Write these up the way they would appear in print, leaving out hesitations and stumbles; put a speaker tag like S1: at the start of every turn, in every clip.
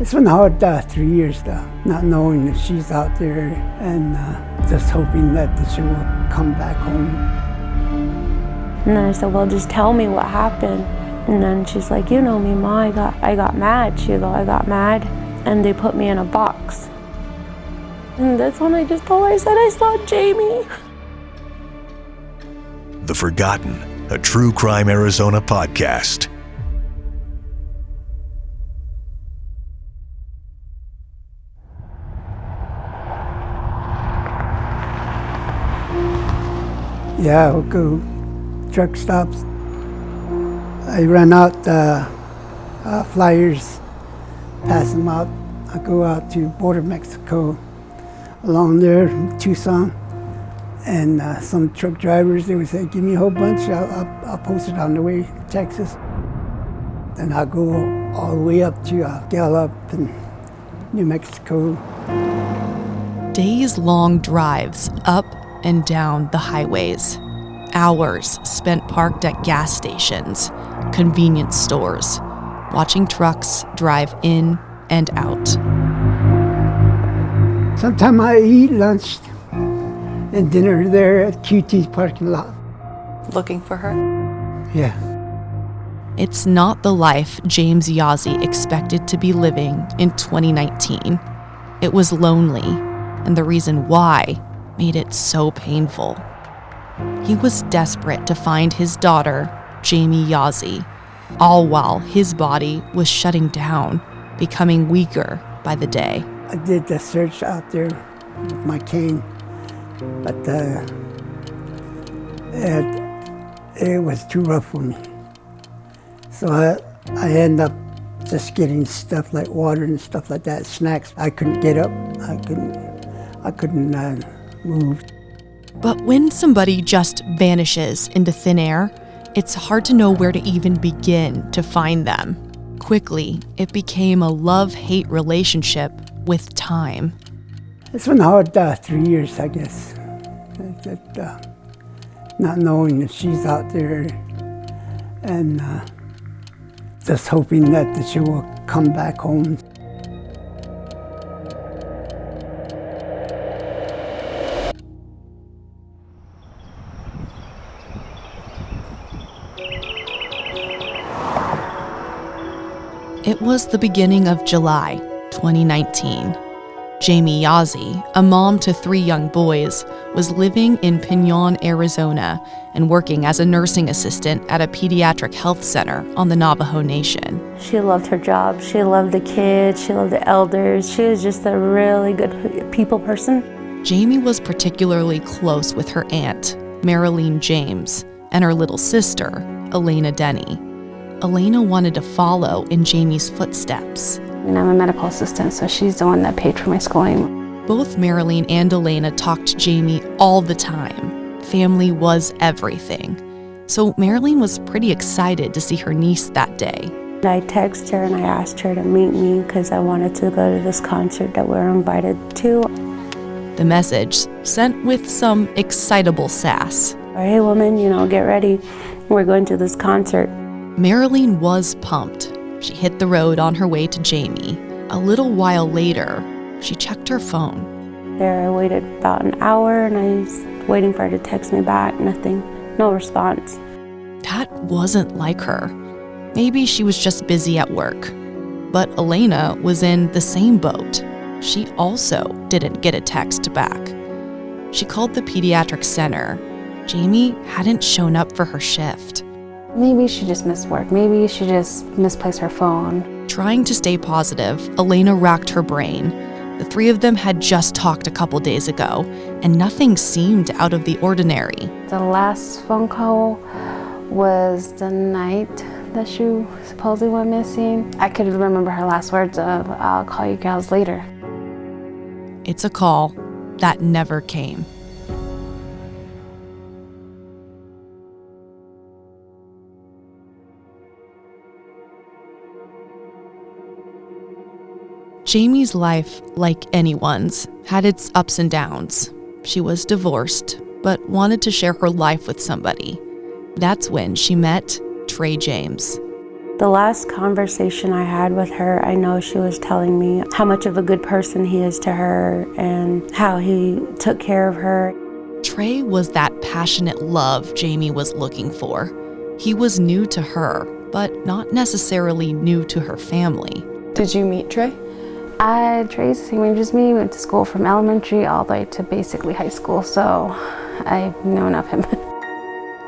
S1: It's been hard 3 years, not knowing that she's out there and just hoping that she will come back home.
S2: And then I said, well, just tell me what happened. And then she's like, you know me, Ma, I got mad. She goes, I got mad, and they put me in a box. And that's when I just told her, I said, I saw Jamie.
S3: The Forgotten, a True Crime Arizona podcast.
S1: Yeah, we'll go truck stops. I run out flyers, pass them out. I go out to border Mexico, along there, Tucson, and some truck drivers, they would say, give me a whole bunch, I'll post it on the way to Texas. And I'll go all the way up to Gallup and New Mexico.
S4: Days-long drives up and down the highways. Hours spent parked at gas stations, convenience stores, watching trucks drive in and out.
S1: Sometimes I eat lunch and dinner there at QT's parking lot.
S4: Looking for her?
S1: Yeah.
S4: It's not the life James Yazzie expected to be living in 2019. It was lonely, and the reason why made it so painful. He was desperate to find his daughter, Jamie Yazzie, all while his body was shutting down, becoming weaker by the day.
S1: I did the search out there with my cane, but it was too rough for me. So I ended up just getting stuff like water and stuff like that, snacks. I couldn't get up. I couldn't move.
S4: But when somebody just vanishes into thin air, it's hard to know where to even begin to find them. Quickly, it became a love-hate relationship with time.
S1: It's been hard 3 years, I guess. Not knowing that she's out there and just hoping that she will come back home.
S4: It was the beginning of July 2019. Jamie Yazzie, a mom to 3 young boys, was living in Pinon, Arizona, and working as a nursing assistant at a pediatric health center on the Navajo Nation.
S2: She loved her job. She loved the kids. She loved the elders. She was just a really good people person.
S4: Jamie was particularly close with her aunt, Marilyn James, and her little sister, Elena Denny. Elena wanted to follow in Jamie's footsteps.
S5: And I'm a medical assistant, so she's the one that paid for my schooling.
S4: Both Marilyn and Elena talked to Jamie all the time. Family was everything. So Marilyn was pretty excited to see her niece that day.
S2: I texted her and I asked her to meet me because I wanted to go to this concert that we were invited to.
S4: The message sent with some excitable sass.
S2: Hey woman, get ready. We're going to this concert.
S4: Marilyn was pumped. She hit the road on her way to Jamie. A little while later, she checked her phone.
S2: There, I waited about an hour and I was waiting for her to text me back. Nothing, no response.
S4: That wasn't like her. Maybe she was just busy at work. But Elena was in the same boat. She also didn't get a text back. She called the pediatric center. Jamie hadn't shown up for her shift.
S5: Maybe she just missed work. Maybe she just misplaced her phone.
S4: Trying to stay positive, Elena racked her brain. The 3 of them had just talked a couple days ago, and nothing seemed out of the ordinary.
S5: The last phone call was the night that she supposedly went missing. I could remember her last words of, I'll call you gals later.
S4: It's a call that never came. Jamie's life, like anyone's, had its ups and downs. She was divorced, but wanted to share her life with somebody. That's when she met Trey James.
S2: The last conversation I had with her, I know she was telling me how much of a good person he is to her and how he took care of her.
S4: Trey was that passionate love Jamie was looking for. He was new to her, but not necessarily new to her family.
S6: Did you meet Trey?
S5: Trey's the same age as me. We went to school from elementary all the way to basically high school, so I've known of him.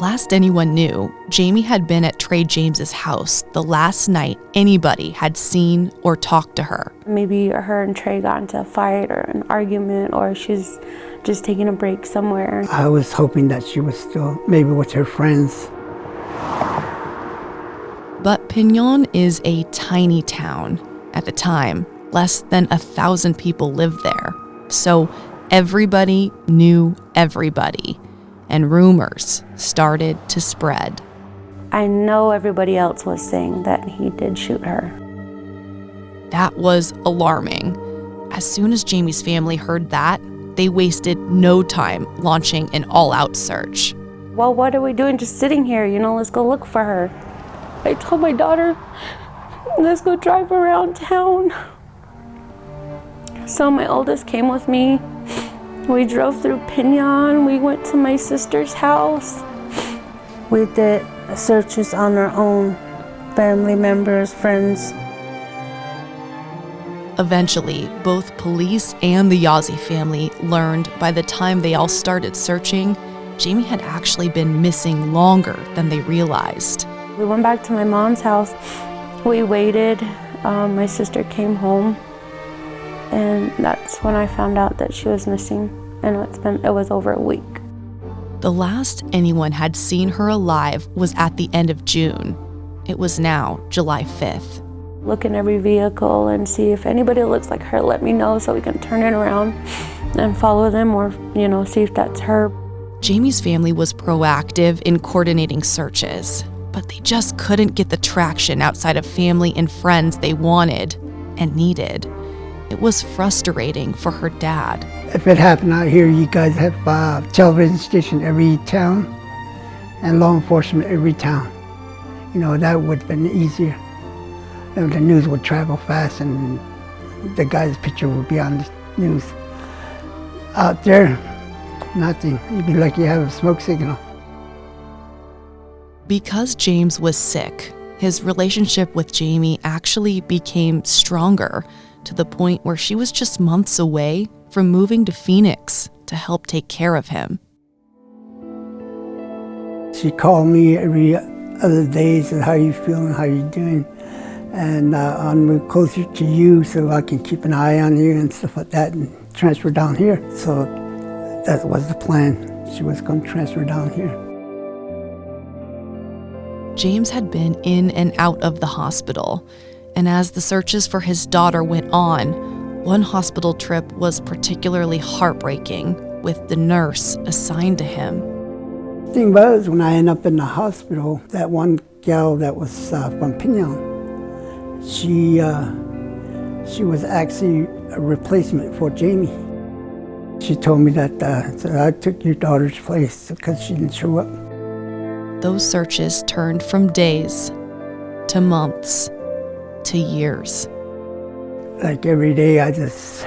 S4: Last anyone knew, Jamie had been at Trey James's house the last night anybody had seen or talked to her.
S2: Maybe her and Trey got into a fight or an argument, or she's just taking a break somewhere.
S1: I was hoping that she was still maybe with her friends.
S4: But Pinon is a tiny town. At the time, less than 1,000 people lived there. So everybody knew everybody. And rumors started to spread.
S2: I know everybody else was saying that he did shoot her.
S4: That was alarming. As soon as Jamie's family heard that, they wasted no time launching an all-out search.
S2: Well, what are we doing just sitting here? Let's go look for her. I told my daughter, let's go drive around town. So my oldest came with me. We drove through Pinon. We went to my sister's house.
S7: We did searches on our own, family members, friends.
S4: Eventually, both police and the Yazzie family learned by the time they all started searching, Jamie had actually been missing longer than they realized.
S2: We went back to my mom's house. We waited. My sister came home, and that's when I found out that she was missing. And it was over a week.
S4: The last anyone had seen her alive was at the end of June. It was now July 5th.
S2: Look in every vehicle and see if anybody looks like her, let me know so we can turn it around and follow them, or, see if that's her.
S4: Jamie's family was proactive in coordinating searches, but they just couldn't get the traction outside of family and friends they wanted and needed. It was frustrating for her dad.
S1: If it happened out here, you guys have a television station every town and law enforcement every town. That would have been easier. And the news would travel fast and the guy's picture would be on the news. Out there, nothing. You'd be lucky you have a smoke signal.
S4: Because James was sick, his relationship with Jamie actually became stronger, to the point where she was just months away from moving to Phoenix to help take care of him.
S1: She called me every other day, said, how you feeling, how you doing? And I'll move closer to you so I can keep an eye on you and stuff like that and transfer down here. So that was the plan. She was going to transfer down here.
S4: James had been in and out of the hospital. And as the searches for his daughter went on, one hospital trip was particularly heartbreaking, with the nurse assigned to him.
S1: The thing was, when I ended up in the hospital, that one gal that was from Pinon, she was actually a replacement for Jamie. She told me that so I took your daughter's place because she didn't show up.
S4: Those searches turned from days to months to years.
S1: Like every day, I just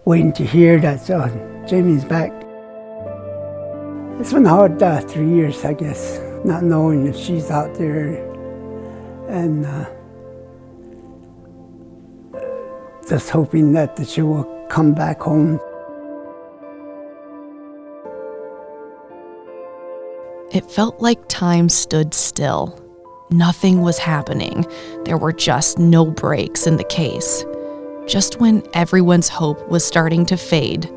S1: waiting to hear that Jamie's back. It's been a hard 3 years, I guess, not knowing if she's out there and just hoping that she will come back home.
S4: It felt like time stood still. Nothing was happening. There were just no breaks in the case. Just when everyone's hope was starting to fade,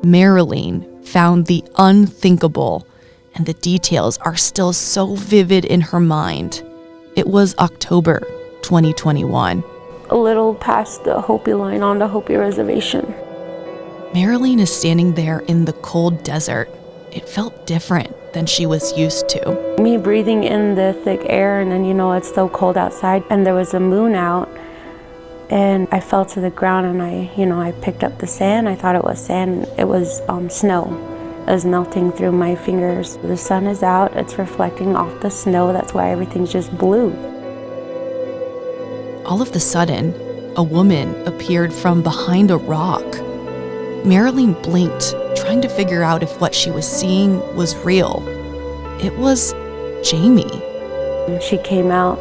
S4: Marilyn found the unthinkable, and the details are still so vivid in her mind. It was October 2021.
S2: A little past the Hopi line on the Hopi reservation.
S4: Marilyn is standing there in the cold desert. It felt different than she was used to.
S2: Me breathing in the thick air, and then it's so cold outside, and there was a moon out, and I fell to the ground, and I picked up the sand. I thought it was sand. It was snow. It was melting through my fingers. The sun is out. It's reflecting off the snow. That's why everything's just blue.
S4: all of a sudden, a woman appeared from behind a rock. Marilyn blinked, trying to figure out if what she was seeing was real. It was Jamie.
S2: She came out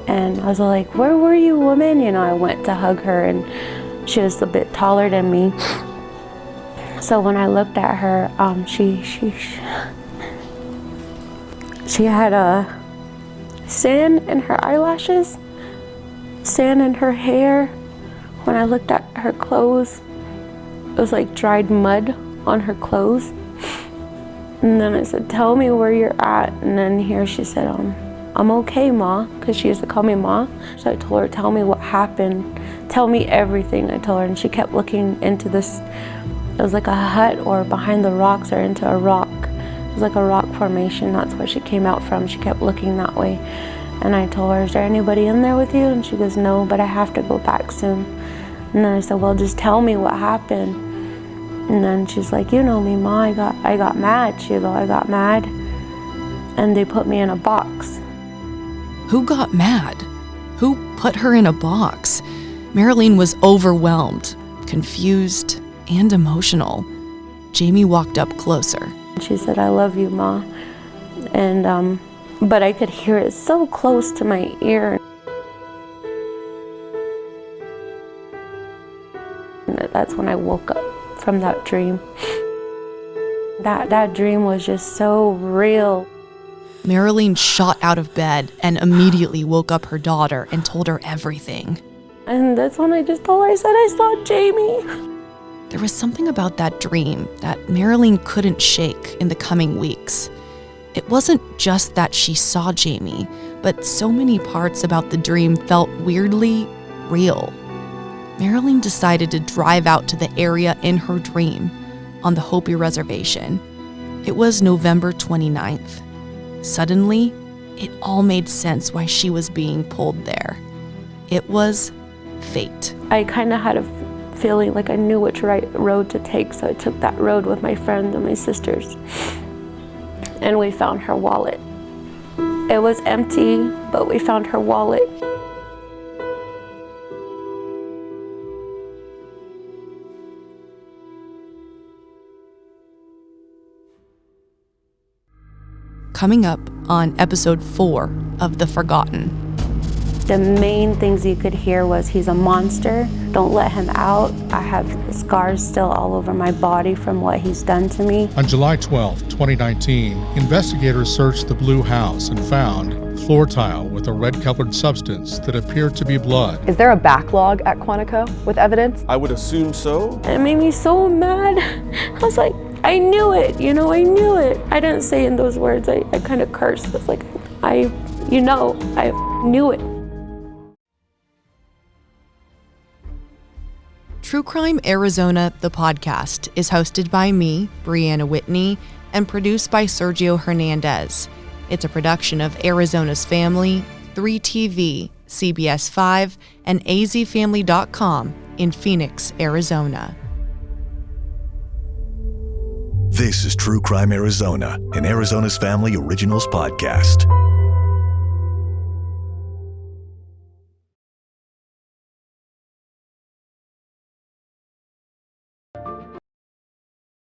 S2: and I was like, "Where were you, woman?" I went to hug her and she was a bit taller than me. So when I looked at her, she had sand in her eyelashes, sand in her hair. When I looked at her clothes, it was like dried mud on her clothes. And then I said, "Tell me where you're at." And then here she said, "I'm okay, Ma," because she used to call me Ma. So I told her, "Tell me what happened. Tell me everything," I told her. And she kept looking into this, it was like a hut or behind the rocks or into a rock. It was like a rock formation. That's where she came out from. She kept looking that way. And I told her, "Is there anybody in there with you?" And she goes, "No, but I have to go back soon." And then I said, "Well, just tell me what happened." And then she's like, "You know me, Ma, I got mad." She goes, "I got mad and they put me in a box."
S4: Who got mad? Who put her in a box? Marilyn was overwhelmed, confused, and emotional. Jamie walked up closer.
S2: She said, "I love you, Ma." And but I could hear it so close to my ear. And that's when I woke up from that dream. That dream was just so real.
S4: Marilyn shot out of bed and immediately woke up her daughter and told her everything.
S2: And that's when I just told her, I said, "I saw Jamie."
S4: There was something about that dream that Marilyn couldn't shake in the coming weeks. It wasn't just that she saw Jamie, but so many parts about the dream felt weirdly real. Marilyn decided to drive out to the area in her dream on the Hopi Reservation. It was November 29th. Suddenly, it all made sense why she was being pulled there. It was fate.
S2: I kind of had a feeling like I knew which right road to take, so I took that road with my friends and my sisters. And we found her wallet. It was empty, but we found her wallet.
S4: Coming up on episode 4 of The Forgotten.
S2: The main things you could hear was, "He's a monster. Don't let him out." I have scars still all over my body from what he's done to me.
S6: On July 12, 2019, investigators searched the Blue House and found floor tile with a red-colored substance that appeared to be blood.
S8: Is there a backlog at Quantico with evidence?
S9: I would assume so.
S2: It made me so mad. I was like, I knew it, I knew it. I didn't say in those words, I kind of cursed. It's like, I knew it.
S4: True Crime Arizona, the podcast, is hosted by me, Brianna Whitney, and produced by Sergio Hernandez. It's a production of Arizona's Family, 3TV, CBS 5, and azfamily.com in Phoenix, Arizona.
S3: This is True Crime Arizona, an Arizona's Family Originals podcast.